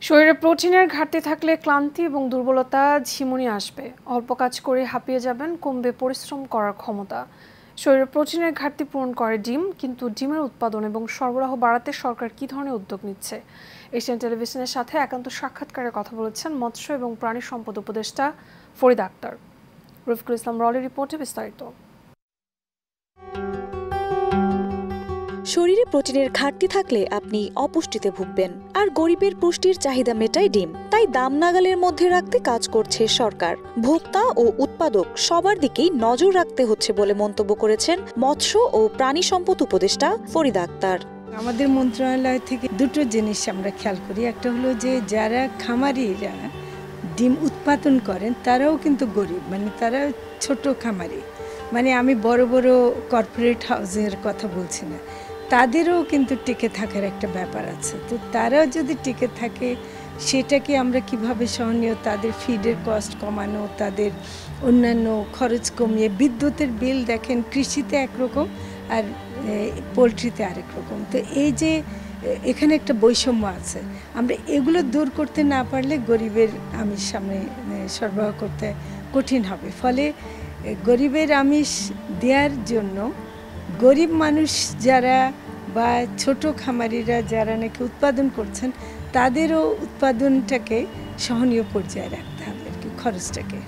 শরীরে প্রোটিনের ঘাটতি থাকলে ক্লান্তি এবং দুর্বলতা ঝিমুনি আসবে, অল্প কাজ করে হাঁপিয়ে যাবেন, কমবে পরিশ্রম করার ক্ষমতা। শরীরে প্রোটিনের ঘাটতি পূরণ করে ডিম, কিন্তু ডিমের উৎপাদন এবং সরবরাহ বাড়াতে সরকার কী ধরনের উদ্যোগ নিচ্ছে? এশিয়ান টেলিভিশনের সাথে একান্ত সাক্ষাৎকারে কথা বলেছেন মৎস্য এবং প্রাণী সম্পদ উপদেষ্টা ফরিদা আক্তার। রফিকুল ইসলাম রলির রিপোর্টে বিস্তারিত। শরীরে প্রোটিনের ঘাটতি থাকলে আপনি অপুষ্টিতে ভুগবেন, আর গরিবের পুষ্টির চাহিদা মেটায় ডিম। তাই দাম নাগালের মধ্যে রাখতে কাজ করছে সরকার। ভোক্তা ও উৎপাদক সবার দিকেই নজর রাখতে হচ্ছে বলে মন্তব্য করেছেন মৎস্য ও প্রাণী সম্পদ উপদেষ্টা ফরিদা আক্তার। আমাদের মন্ত্রণালয় থেকে দুটো জিনিস আমরা খেয়াল করি। একটা হলো যে যারা খামারিরা ডিম উৎপাদন করেন তারাও কিন্তু গরিব, মানে তারা ছোট খামারি, মানে আমি বড় বড় কর্পোরেট হাউসের কথা বলছি না, তাদেরও কিন্তু টিকে থাকার একটা ব্যাপার আছে। তো তারাও যদি টিকে থাকে, সেটাকে আমরা কিভাবে সহনীয়, তাদের ফিডের কস্ট কমানো, তাদের অন্যান্য খরচ কমিয়ে, বিদ্যুতের বিল দেখেন কৃষিতে একরকম আর পোলট্রিতে আরেক রকম। তো এই যে এখানে একটা বৈষম্য আছে, আমরা এগুলো দূর করতে না পারলে গরিবের আমিষ সামনে সরবরাহ করতে কঠিন হবে। ফলে গরিবের আমিষ দেওয়ার জন্য গরিব মানুষ যারা বা ছোট খামারিরা যারা নাকি উৎপাদন করছেন, তাদেরও উৎপাদনটাকে সহনীয় পর্যায়ে রাখতে হবে আর কি, খরচটাকে।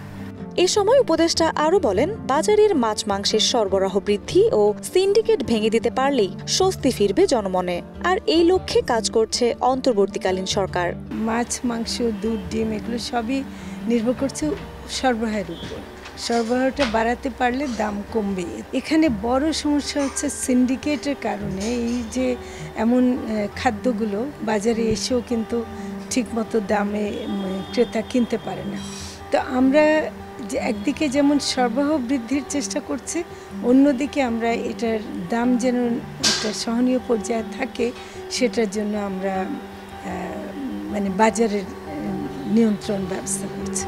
এ সময় উপদেষ্টা আরও বলেন, বাজারের মাছ মাংসের সরবরাহ বৃদ্ধি ও সিন্ডিকেট ভেঙে দিতে পারলেই স্বস্তি ফিরবে জনমনে। আর এই লক্ষ্যে কাজ করছে অন্তর্বর্তীকালীন সরকার। মাছ, মাংস, দুধ, ডিম এগুলো সবই নির্ভর করছে সরবরাহের উপর। সরবরাহটা বাড়াতে পারলে দাম কমবে। এখানে বড় সমস্যা হচ্ছে সিন্ডিকেটের কারণে এই যে এমন খাদ্যগুলো বাজারে এসেও কিন্তু ঠিকমতো দামে ক্রেতা কিনতে পারে না। তো আমরা যে একদিকে যেমন সরবরাহ বৃদ্ধির চেষ্টা করছি, অন্যদিকে আমরা এটার দাম যেন একটা সহনীয় পর্যায়ে থাকে, সেটার জন্য আমরা মানে বাজারের নিয়ন্ত্রণ ব্যবস্থা করছি।